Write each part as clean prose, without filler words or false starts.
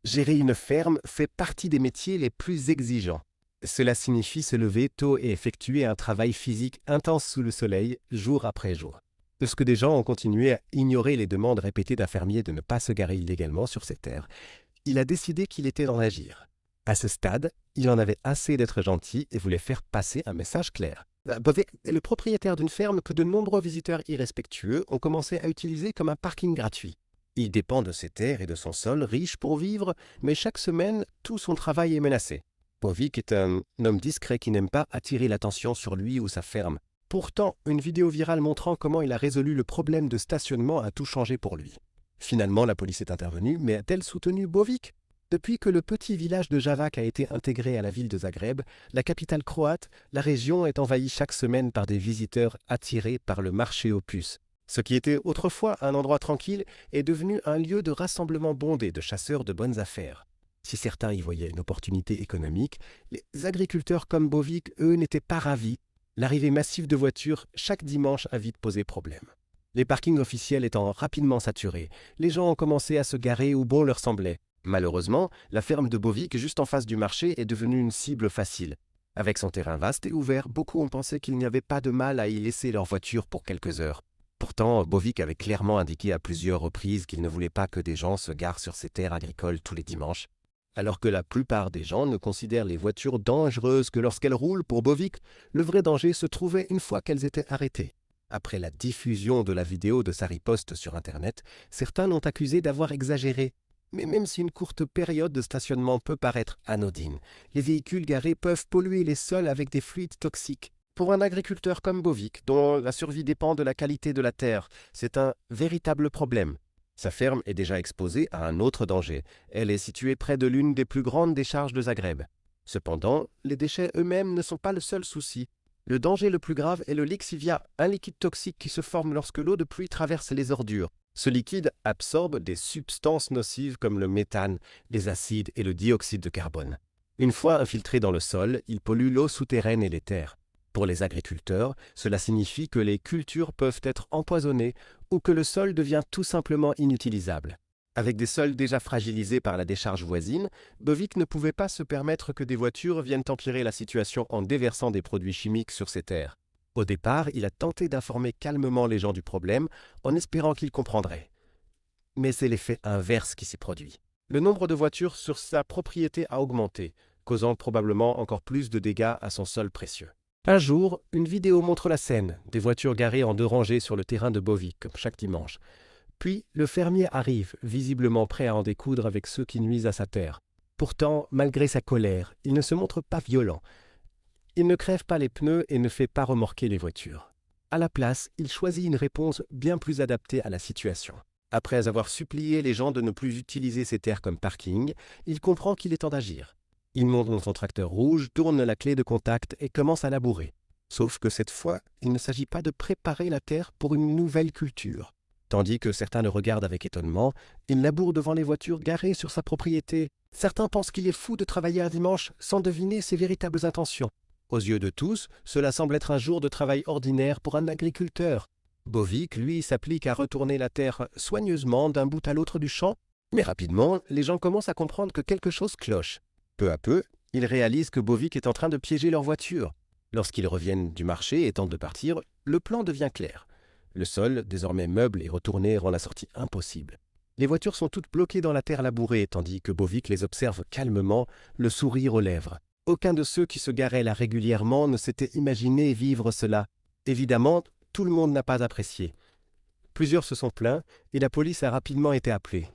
Gérer une ferme fait partie des métiers les plus exigeants. Cela signifie se lever tôt et effectuer un travail physique intense sous le soleil, jour après jour. Parce que des gens ont continué à ignorer les demandes répétées d'un fermier de ne pas se garer illégalement sur ses terres, il a décidé qu'il était temps d'agir. À ce stade, il en avait assez d'être gentil et voulait faire passer un message clair. Bové est le propriétaire d'une ferme que de nombreux visiteurs irrespectueux ont commencé à utiliser comme un parking gratuit. Il dépend de ses terres et de son sol riche pour vivre, mais chaque semaine, tout son travail est menacé. Bovik est un homme discret qui n'aime pas attirer l'attention sur lui ou sa ferme. Pourtant, une vidéo virale montrant comment il a résolu le problème de stationnement a tout changé pour lui. Finalement, la police est intervenue, mais a-t-elle soutenu Bovik? Depuis que le petit village de Javac a été intégré à la ville de Zagreb, la capitale croate, la région est envahie chaque semaine par des visiteurs attirés par le marché aux puces. Ce qui était autrefois un endroit tranquille est devenu un lieu de rassemblement bondé de chasseurs de bonnes affaires. Si certains y voyaient une opportunité économique, les agriculteurs comme Bovik, eux, n'étaient pas ravis. L'arrivée massive de voitures chaque dimanche a vite posé problème. Les parkings officiels étant rapidement saturés, les gens ont commencé à se garer où bon leur semblait. Malheureusement, la ferme de Bovik, juste en face du marché, est devenue une cible facile. Avec son terrain vaste et ouvert, beaucoup ont pensé qu'il n'y avait pas de mal à y laisser leur voiture pour quelques heures. Pourtant, Bovik avait clairement indiqué à plusieurs reprises qu'il ne voulait pas que des gens se garent sur ses terres agricoles tous les dimanches. Alors que la plupart des gens ne considèrent les voitures dangereuses que lorsqu'elles roulent, pour Bovik, le vrai danger se trouvait une fois qu'elles étaient arrêtées. Après la diffusion de la vidéo de sa riposte sur Internet, certains l'ont accusé d'avoir exagéré. Mais même si une courte période de stationnement peut paraître anodine, les véhicules garés peuvent polluer les sols avec des fluides toxiques. Pour un agriculteur comme Bovik, dont la survie dépend de la qualité de la terre, c'est un véritable problème. Sa ferme est déjà exposée à un autre danger. Elle est située près de l'une des plus grandes décharges de Zagreb. Cependant, les déchets eux-mêmes ne sont pas le seul souci. Le danger le plus grave est le lixivia, un liquide toxique qui se forme lorsque l'eau de pluie traverse les ordures. Ce liquide absorbe des substances nocives comme le méthane, les acides et le dioxyde de carbone. Une fois infiltré dans le sol, il pollue l'eau souterraine et les terres. Pour les agriculteurs, cela signifie que les cultures peuvent être empoisonnées ou que le sol devient tout simplement inutilisable. Avec des sols déjà fragilisés par la décharge voisine, Bovik ne pouvait pas se permettre que des voitures viennent empirer la situation en déversant des produits chimiques sur ses terres. Au départ, il a tenté d'informer calmement les gens du problème en espérant qu'ils comprendraient. Mais c'est l'effet inverse qui s'est produit. Le nombre de voitures sur sa propriété a augmenté, causant probablement encore plus de dégâts à son sol précieux. Un jour, une vidéo montre la scène, des voitures garées en 2 rangées sur le terrain de Bovik, comme chaque dimanche. Puis, le fermier arrive, visiblement prêt à en découdre avec ceux qui nuisent à sa terre. Pourtant, malgré sa colère, il ne se montre pas violent. Il ne crève pas les pneus et ne fait pas remorquer les voitures. À la place, il choisit une réponse bien plus adaptée à la situation. Après avoir supplié les gens de ne plus utiliser ces terres comme parking, il comprend qu'il est temps d'agir. Il monte dans son tracteur rouge, tourne la clé de contact et commence à labourer. Sauf que cette fois, il ne s'agit pas de préparer la terre pour une nouvelle culture. Tandis que certains le regardent avec étonnement, il laboure devant les voitures garées sur sa propriété. Certains pensent qu'il est fou de travailler un dimanche sans deviner ses véritables intentions. Aux yeux de tous, cela semble être un jour de travail ordinaire pour un agriculteur. Bovik, lui, s'applique à retourner la terre soigneusement d'un bout à l'autre du champ, mais rapidement, les gens commencent à comprendre que quelque chose cloche. Peu à peu, ils réalisent que Bovik est en train de piéger leur voiture. Lorsqu'ils reviennent du marché et tentent de partir, le plan devient clair. Le sol, désormais meuble et retourné, rend la sortie impossible. Les voitures sont toutes bloquées dans la terre labourée, tandis que Bovik les observe calmement, le sourire aux lèvres. Aucun de ceux qui se garaient là régulièrement ne s'était imaginé vivre cela. Évidemment, tout le monde n'a pas apprécié. Plusieurs se sont plaints et la police a rapidement été appelée.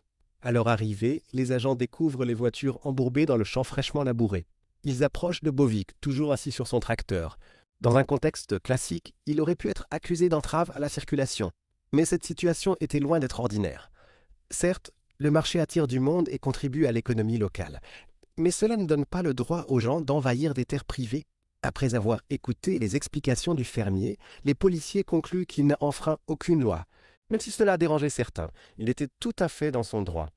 À leur arrivée, les agents découvrent les voitures embourbées dans le champ fraîchement labouré. Ils approchent de Bovik, toujours assis sur son tracteur. Dans un contexte classique, il aurait pu être accusé d'entrave à la circulation. Mais cette situation était loin d'être ordinaire. Certes, le marché attire du monde et contribue à l'économie locale. Mais cela ne donne pas le droit aux gens d'envahir des terres privées. Après avoir écouté les explications du fermier, les policiers concluent qu'il n'a enfreint aucune loi. Même si cela a dérangé certains, il était tout à fait dans son droit.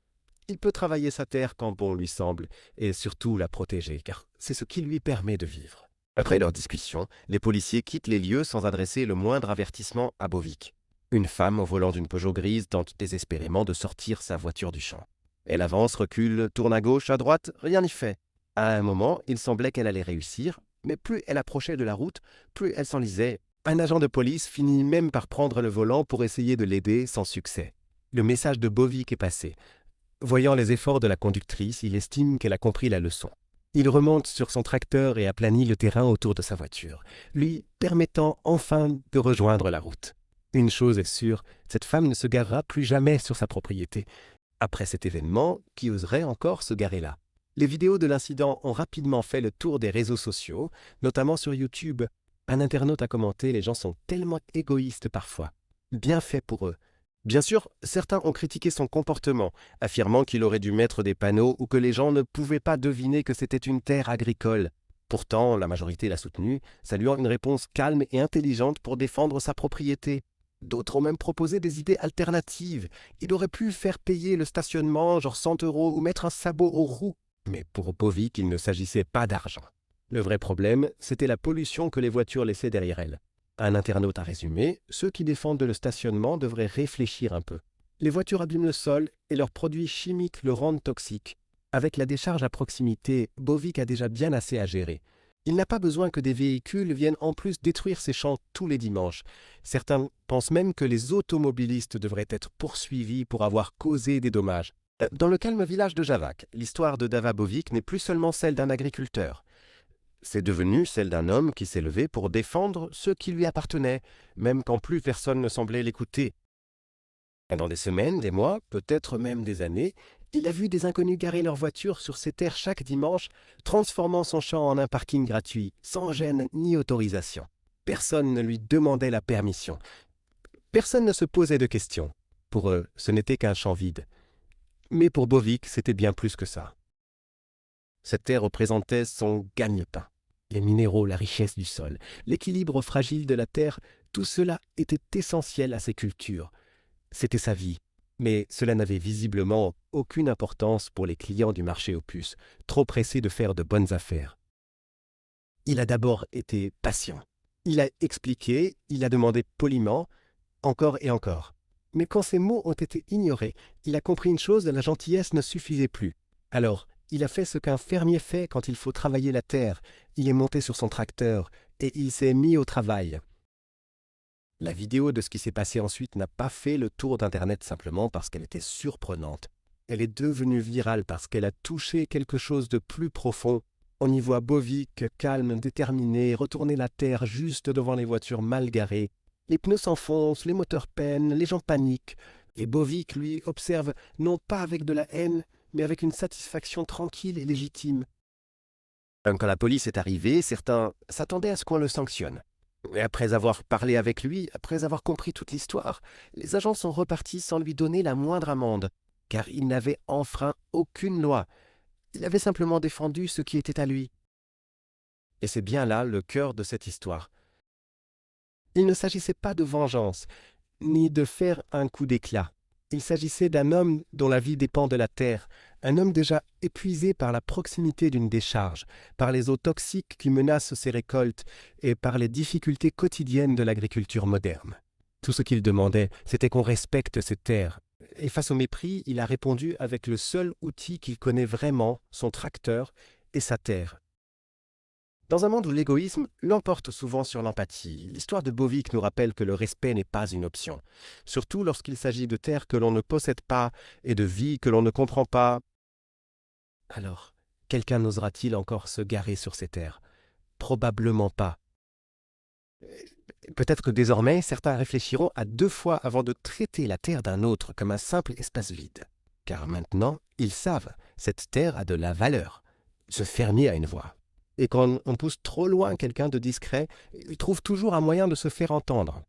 Il peut travailler sa terre quand bon lui semble, et surtout la protéger, car c'est ce qui lui permet de vivre. Après leur discussion, les policiers quittent les lieux sans adresser le moindre avertissement à Bovik. Une femme au volant d'une Peugeot grise tente désespérément de sortir sa voiture du champ. Elle avance, recule, tourne à gauche, à droite, rien n'y fait. À un moment, il semblait qu'elle allait réussir, mais plus elle approchait de la route, plus elle s'enlisait. Un agent de police finit même par prendre le volant pour essayer de l'aider sans succès. Le message de Bovic est passé. Voyant les efforts de la conductrice, il estime qu'elle a compris la leçon. Il remonte sur son tracteur et aplanit le terrain autour de sa voiture, lui permettant enfin de rejoindre la route. Une chose est sûre, cette femme ne se garera plus jamais sur sa propriété. Après cet événement, qui oserait encore se garer là? Les vidéos de l'incident ont rapidement fait le tour des réseaux sociaux, notamment sur YouTube. Un internaute a commenté « Les gens sont tellement égoïstes parfois. Bien fait pour eux. » Bien sûr, certains ont critiqué son comportement, affirmant qu'il aurait dû mettre des panneaux ou que les gens ne pouvaient pas deviner que c'était une terre agricole. Pourtant, la majorité l'a soutenu, saluant une réponse calme et intelligente pour défendre sa propriété. D'autres ont même proposé des idées alternatives. Il aurait pu faire payer le stationnement, genre 100 € ou mettre un sabot aux roues. Mais pour Bovic, il ne s'agissait pas d'argent. Le vrai problème, c'était la pollution que les voitures laissaient derrière elles. Un internaute a résumé, ceux qui défendent le stationnement devraient réfléchir un peu. Les voitures abîment le sol et leurs produits chimiques le rendent toxique. Avec la décharge à proximité, Bovic a déjà bien assez à gérer. Il n'a pas besoin que des véhicules viennent en plus détruire ses champs tous les dimanches. Certains pensent même que les automobilistes devraient être poursuivis pour avoir causé des dommages. Dans le calme village de Javac, l'histoire de Dava Bovic n'est plus seulement celle d'un agriculteur. C'est devenu celle d'un homme qui s'est levé pour défendre ce qui lui appartenait, même quand plus personne ne semblait l'écouter. Pendant des semaines, des mois, peut-être même des années, il a vu des inconnus garer leurs voitures sur ses terres chaque dimanche, transformant son champ en un parking gratuit, sans gêne ni autorisation. Personne ne lui demandait la permission. Personne ne se posait de questions. Pour eux, ce n'était qu'un champ vide. Mais pour Bovic, c'était bien plus que ça. Cette terre représentait son gagne-pain. Les minéraux, la richesse du sol, l'équilibre fragile de la terre, tout cela était essentiel à ses cultures. C'était sa vie. Mais cela n'avait visiblement aucune importance pour les clients du marché aux puces, trop pressés de faire de bonnes affaires. Il a d'abord été patient. Il a expliqué, il a demandé poliment, encore et encore. Mais quand ces mots ont été ignorés, il a compris une chose, la gentillesse ne suffisait plus. Alors, il a fait ce qu'un fermier fait quand il faut travailler la terre. Il est monté sur son tracteur et il s'est mis au travail. La vidéo de ce qui s'est passé ensuite n'a pas fait le tour d'Internet simplement parce qu'elle était surprenante. Elle est devenue virale parce qu'elle a touché quelque chose de plus profond. On y voit Bovic, calme, déterminé, retourner la terre juste devant les voitures mal garées. Les pneus s'enfoncent, les moteurs peinent, les gens paniquent. Et Bovic, lui, observe non pas avec de la haine, mais avec une satisfaction tranquille et légitime. Quand la police est arrivée, certains s'attendaient à ce qu'on le sanctionne. Et après avoir parlé avec lui, après avoir compris toute l'histoire, les agents sont repartis sans lui donner la moindre amende, car il n'avait enfreint aucune loi. Il avait simplement défendu ce qui était à lui. Et c'est bien là le cœur de cette histoire. Il ne s'agissait pas de vengeance, ni de faire un coup d'éclat. Il s'agissait d'un homme dont la vie dépend de la terre, un homme déjà épuisé par la proximité d'une décharge, par les eaux toxiques qui menacent ses récoltes et par les difficultés quotidiennes de l'agriculture moderne. Tout ce qu'il demandait, c'était qu'on respecte ces terres. Et face au mépris, il a répondu avec le seul outil qu'il connaît vraiment, son tracteur et sa terre. Dans un monde où l'égoïsme l'emporte souvent sur l'empathie, l'histoire de Bovic nous rappelle que le respect n'est pas une option, surtout lorsqu'il s'agit de terres que l'on ne possède pas et de vies que l'on ne comprend pas. Alors, quelqu'un n'osera-t-il encore se garer sur ces terres? Probablement pas. Peut-être que désormais, certains réfléchiront à 2 fois avant de traiter la terre d'un autre comme un simple espace vide. Car maintenant, ils savent, cette terre a de la valeur. Ce fermier a une voix. Et quand on pousse trop loin quelqu'un de discret, il trouve toujours un moyen de se faire entendre.